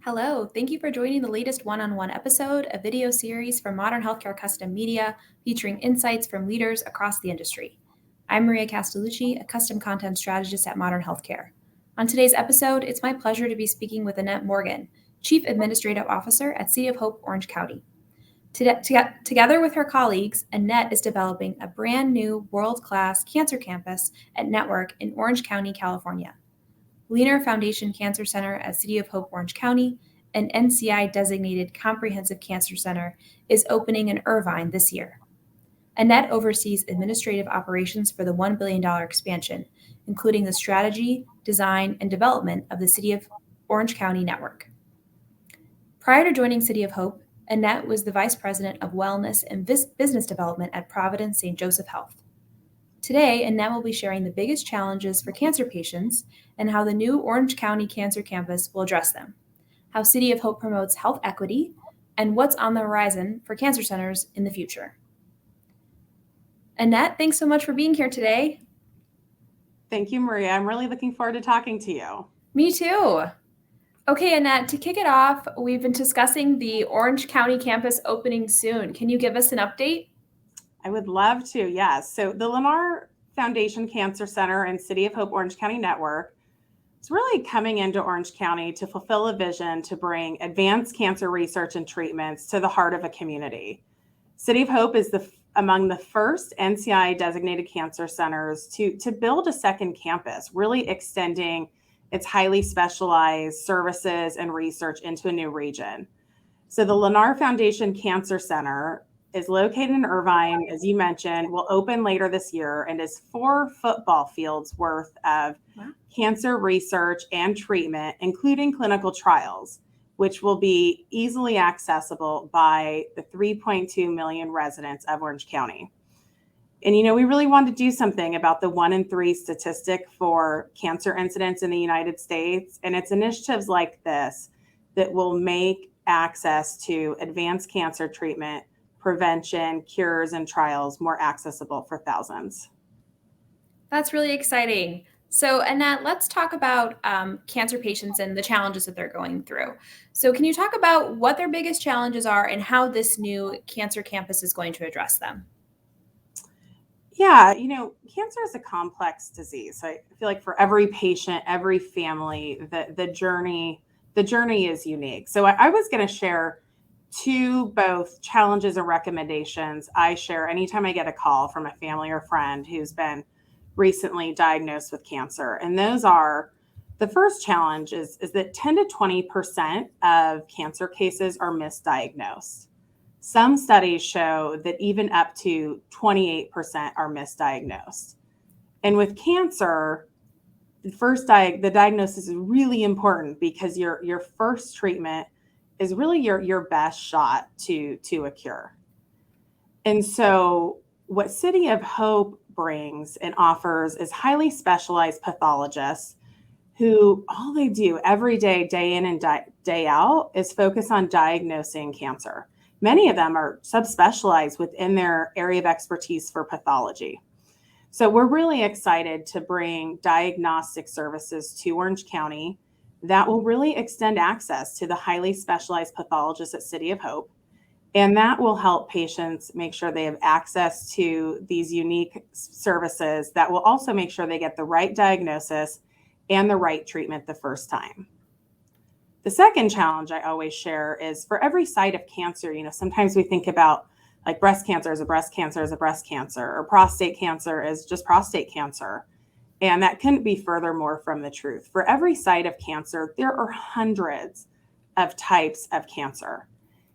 Hello, thank you for joining the latest one-on-one episode, a video series from Modern Healthcare Custom Media featuring insights from leaders across the industry. I'm Maria Castellucci, a custom content strategist at Modern Healthcare. On today's episode, it's my pleasure to be speaking with Annette Morgan, Chief Administrative Officer at City of Hope, Orange County. Together with her colleagues, Annette is developing a brand new world-class cancer campus at Network in Orange County, California. Leaner Foundation Cancer Center at City of Hope, Orange County, an NCI-designated comprehensive cancer center, is opening in Irvine this year. Annette oversees administrative operations for the $1 billion expansion, including the strategy, design, and development of the City of Orange County network. Prior to joining City of Hope, Annette was the Vice President of Wellness and Business Development at Providence St. Joseph Health. Today, Annette will be sharing the biggest challenges for cancer patients and how the new Orange County Cancer Campus will address them, how City of Hope promotes health equity, and what's on the horizon for cancer centers in the future. Annette, thanks so much for being here today. Thank you, Maria. I'm really looking forward to talking to you. Me too. Okay, Annette, to kick it off, we've been discussing the Orange County campus opening soon. Can you give us an update? I would love to, yes. So the Lamar Foundation Cancer Center and City of Hope Orange County Network is really coming into Orange County to fulfill a vision to bring advanced cancer research and treatments to the heart of a community. City of Hope is among the first NCI designated cancer centers to build a second campus, really extending its highly specialized services and research into a new region. So the Lamar Foundation Cancer Center is located in Irvine, as you mentioned, will open later this year and is 4 football fields worth of cancer research and treatment, including clinical trials, which will be easily accessible by the 3.2 million residents of Orange County. And, we really wanted to do something about the 1 in 3 statistic for cancer incidents in the United States. And it's initiatives like this that will make access to advanced cancer treatment, prevention, cures, and trials more accessible for thousands. That's really exciting. So, Annette, let's talk about cancer patients and the challenges that they're going through. So can you talk about what their biggest challenges are and how this new cancer campus is going to address them? Yeah, cancer is a complex disease. I feel like for every patient, every family, the journey is unique. So I was going to share 2 both challenges and recommendations I share anytime I get a call from a family or friend who's been recently diagnosed with cancer. And those are, the first challenge is that 10 to 20% of cancer cases are misdiagnosed. Some studies show that even up to 28% are misdiagnosed. And with cancer, the diagnosis is really important because your first treatment is really your best shot to a cure. And so what City of Hope brings and offers is highly specialized pathologists who all they do every day, day in and day out, is focus on diagnosing cancer. Many of them are subspecialized within their area of expertise for pathology. So we're really excited to bring diagnostic services to Orange County that will really extend access to the highly specialized pathologists at City of Hope. And that will help patients make sure they have access to these unique services that will also make sure they get the right diagnosis and the right treatment the first time. The second challenge I always share is for every site of cancer, sometimes we think about like breast cancer as a breast cancer as a breast cancer, or prostate cancer as just prostate cancer. And that couldn't be furthermore from the truth. For every site of cancer, there are hundreds of types of cancer.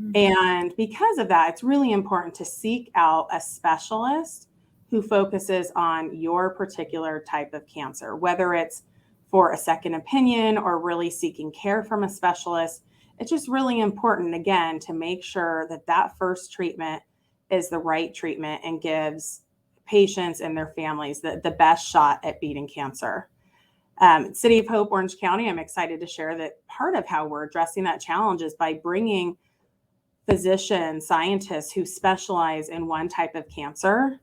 Mm-hmm. And because of that, it's really important to seek out a specialist who focuses on your particular type of cancer, whether it's for a second opinion or really seeking care from a specialist. It's just really important, again, to make sure that first treatment is the right treatment and gives patients and their families the best shot at beating cancer. City of Hope, Orange County, I'm excited to share that part of how we're addressing that challenge is by bringing physicians, scientists who specialize in one type of cancer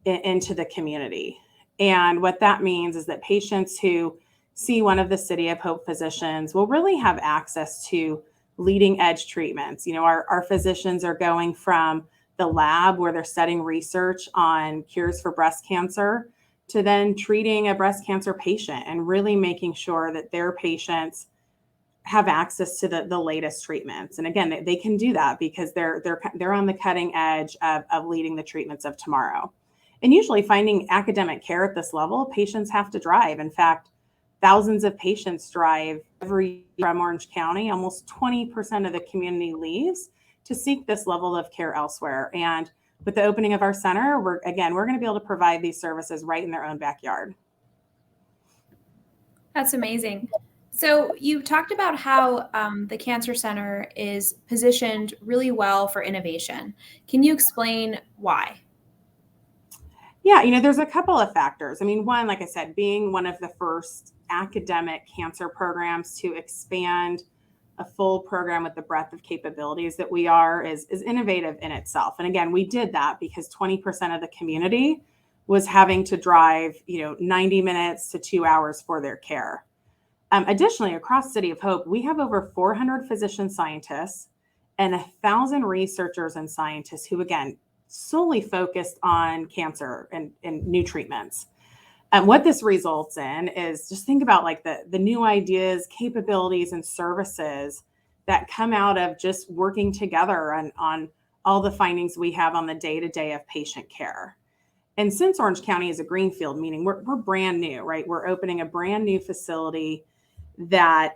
into the community. And what that means is that patients who see one of the City of Hope physicians will really have access to leading edge treatments. Our physicians are going from the lab where they're studying research on cures for breast cancer to then treating a breast cancer patient and really making sure that their patients have access to the latest treatments. And again, they can do that because they're on the cutting edge of leading the treatments of tomorrow. And usually finding academic care at this level, patients have to drive. In fact, thousands of patients drive every year from Orange County. Almost 20% of the community leaves to seek this level of care elsewhere. And with the opening of our center, we're going to be able to provide these services right in their own backyard. That's amazing. So you talked about how the Cancer Center is positioned really well for innovation. Can you explain why? Yeah, there's a couple of factors. I mean, one, like I said, being one of the first academic cancer programs to expand a full program with the breadth of capabilities that we are is innovative in itself. And again, we did that because 20% of the community was having to drive, 90 minutes to 2 hours for their care. Additionally, across City of Hope, we have over 400 physician scientists and 1,000 researchers and scientists who, again, solely focused on cancer and new treatments. And what this results in is just think about like the new ideas, capabilities, and services that come out of just working together on all the findings we have on the day-to-day of patient care. And since Orange County is a greenfield, meaning we're brand new, right? We're opening a brand new facility that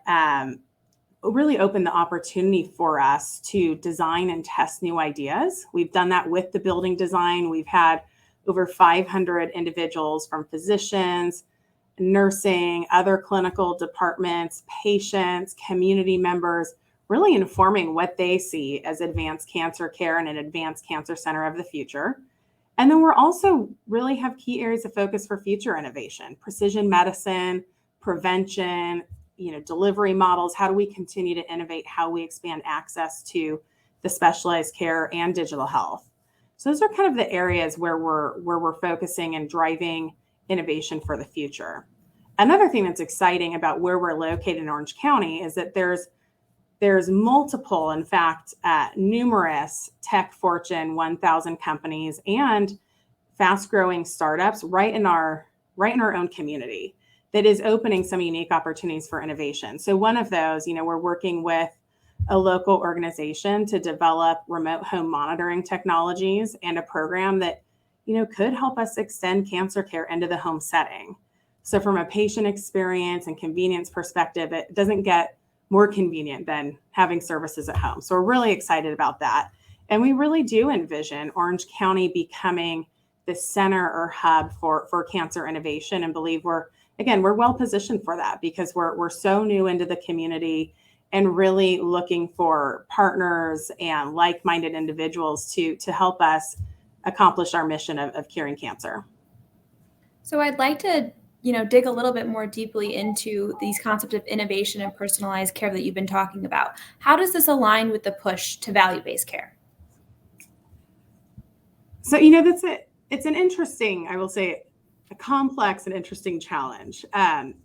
really opened the opportunity for us to design and test new ideas. We've done that with the building design. We've had over 500 individuals from physicians, nursing, other clinical departments, patients, community members, really informing what they see as advanced cancer care and an advanced cancer center of the future. And then we're also really have key areas of focus for future innovation, precision medicine, prevention, delivery models. How do we continue to innovate how we expand access to the specialized care and digital health? So those are kind of the areas where we're focusing and driving innovation for the future. Another thing that's exciting about where we're located in Orange County is that there's multiple, in fact, numerous tech Fortune 1000 companies and fast-growing startups right in our own community that is opening some unique opportunities for innovation. So one of those, we're working with a local organization to develop remote home monitoring technologies and a program that, could help us extend cancer care into the home setting. So from a patient experience and convenience perspective, it doesn't get more convenient than having services at home. So we're really excited about that. And we really do envision Orange County becoming the center or hub for cancer innovation, and believe we're well positioned for that because we're so new into the community and really looking for partners and like-minded individuals to help us accomplish our mission of curing cancer. So I'd like to dig a little bit more deeply into these concepts of innovation and personalized care that you've been talking about. How does this align with the push to value-based care? So, that's it. It's an interesting, I will say, a complex and interesting challenge.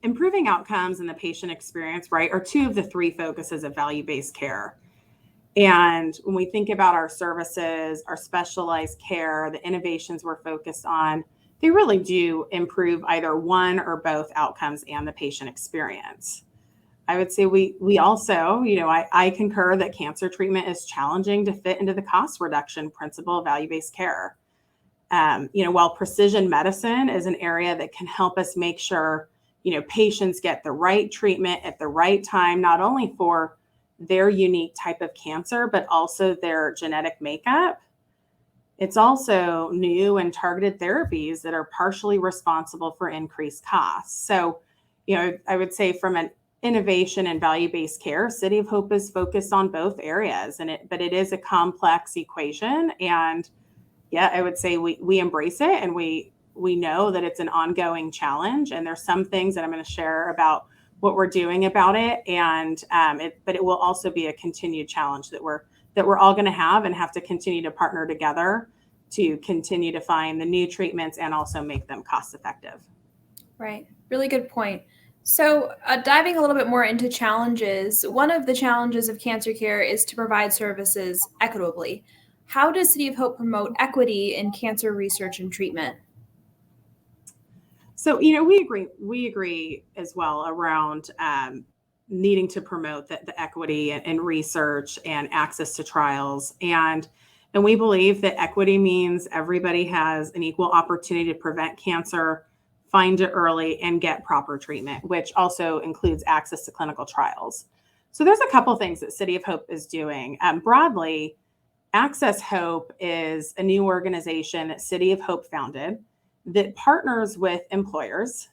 Improving outcomes and the patient experience, right, are two of the three focuses of value-based care. And when we think about our services, our specialized care, the innovations we're focused on, they really do improve either one or both outcomes and the patient experience. I would say we also, I concur that cancer treatment is challenging to fit into the cost reduction principle of value-based care. While precision medicine is an area that can help us make sure, patients get the right treatment at the right time, not only for their unique type of cancer, but also their genetic makeup. It's also new and targeted therapies that are partially responsible for increased costs. So, I would say from an innovation and value-based care, City of Hope is focused on both areas, but it is a complex equation. And yeah, I would say we embrace it, and we know that it's an ongoing challenge. And there's some things that I'm going to share about what we're doing about it, and but it will also be a continued challenge that we're all going to have to continue to partner together to continue to find the new treatments and also make them cost effective. Right. Really good point. So, diving a little bit more into challenges, one of the challenges of cancer care is to provide services equitably. How does City of Hope promote equity in cancer research and treatment? So, we agree as well around needing to promote the equity and research and access to trials. And we believe that equity means everybody has an equal opportunity to prevent cancer, find it early, and get proper treatment, which also includes access to clinical trials. So there's a couple things that City of Hope is doing. Broadly, Access Hope is a new organization that City of Hope founded that partners with employers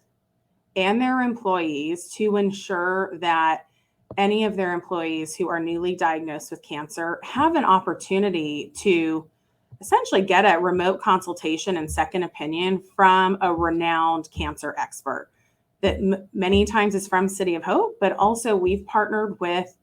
and their employees to ensure that any of their employees who are newly diagnosed with cancer have an opportunity to essentially get a remote consultation and second opinion from a renowned cancer expert that many times is from City of Hope, but also we've partnered with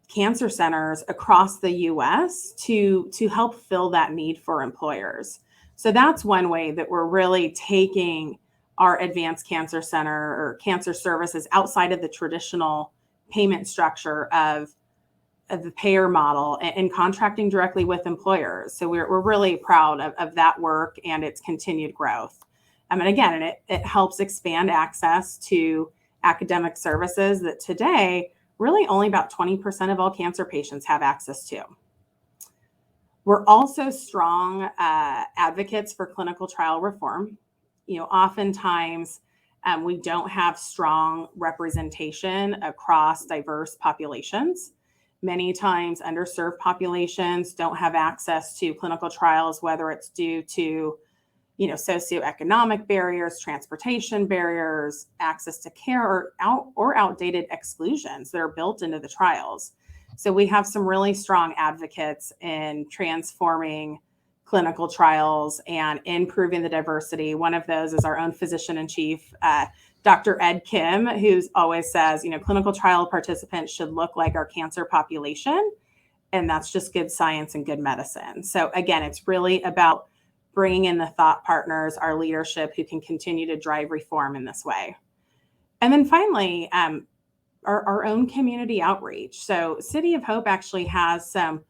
cancer centers across the US to help fill that need for employers. So that's one way that we're really taking our advanced cancer center or cancer services outside of the traditional payment structure of the payer model and contracting directly with employers. So we're really proud of that work and its continued growth. And again, it helps expand access to academic services that today really only about 20% of all cancer patients have access to. We're also strong advocates for clinical trial reform. Oftentimes we don't have strong representation across diverse populations. Many times underserved populations don't have access to clinical trials, whether it's due to socioeconomic barriers, transportation barriers, access to care, or outdated exclusions that are built into the trials. So we have some really strong advocates in transforming clinical trials and improving the diversity. One of those is our own physician in chief, Dr. Ed Kim, who always says, clinical trial participants should look like our cancer population. And that's just good science and good medicine. So again, it's really about bringing in the thought partners, our leadership who can continue to drive reform in this way. And then finally, our own community outreach. So City of Hope actually has some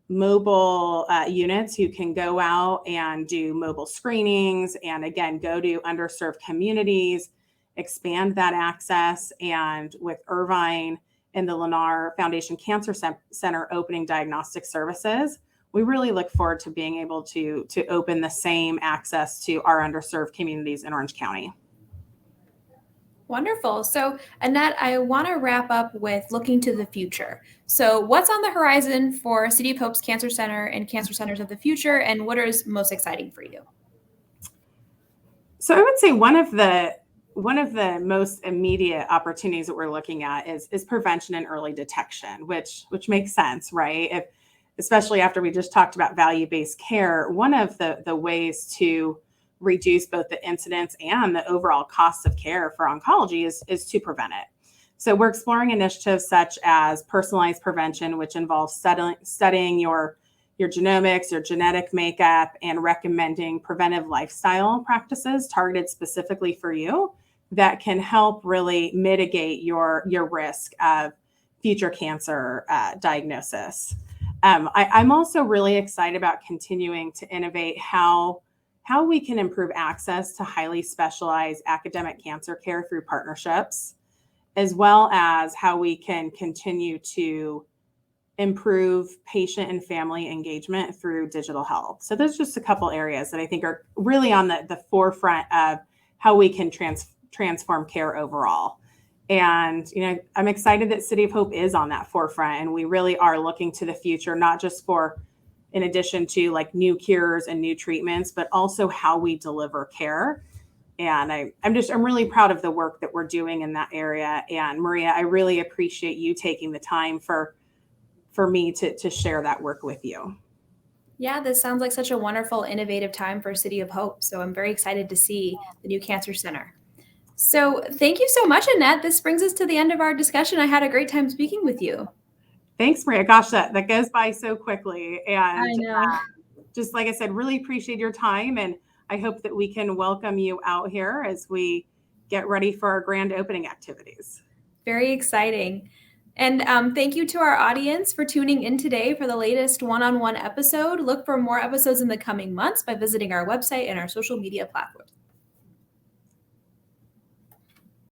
mobile units who can go out and do mobile screenings and again, go to underserved communities, expand that access. And with Irvine and the Lamar Foundation Cancer Center opening diagnostic services, we really look forward to being able to open the same access to our underserved communities in Orange County. Wonderful. So, Annette, I want to wrap up with looking to the future. So, what's on the horizon for City of Hope's Cancer Center and Cancer Centers of the Future, and what is most exciting for you? So, I would say one of the most immediate opportunities that we're looking at is prevention and early detection, which makes sense, right? Especially after we just talked about value-based care, one of the ways to reduce both the incidence and the overall cost of care for oncology is to prevent it. So we're exploring initiatives such as personalized prevention, which involves studying your genomics, your genetic makeup, and recommending preventive lifestyle practices targeted specifically for you that can help really mitigate your risk of future cancer diagnosis. I'm also really excited about continuing to innovate how we can improve access to highly specialized academic cancer care through partnerships, as well as how we can continue to improve patient and family engagement through digital health. So there's just a couple areas that I think are really on the forefront of how we can transform care overall. And, I'm excited that City of Hope is on that forefront, and we really are looking to the future, not just in addition to like new cures and new treatments, but also how we deliver care. And I'm really proud of the work that we're doing in that area. And Maria, I really appreciate you taking the time for me to share that work with you. Yeah, this sounds like such a wonderful, innovative time for City of Hope. So I'm very excited to see the new Cancer Center. So thank you so much, Annette. This brings us to the end of our discussion. I had a great time speaking with you. Thanks, Maria. Gosh, that goes by so quickly. And I know. Just like I said, really appreciate your time. And I hope that we can welcome you out here as we get ready for our grand opening activities. Very exciting. And thank you to our audience for tuning in today for the latest one-on-one episode. Look for more episodes in the coming months by visiting our website and our social media platforms.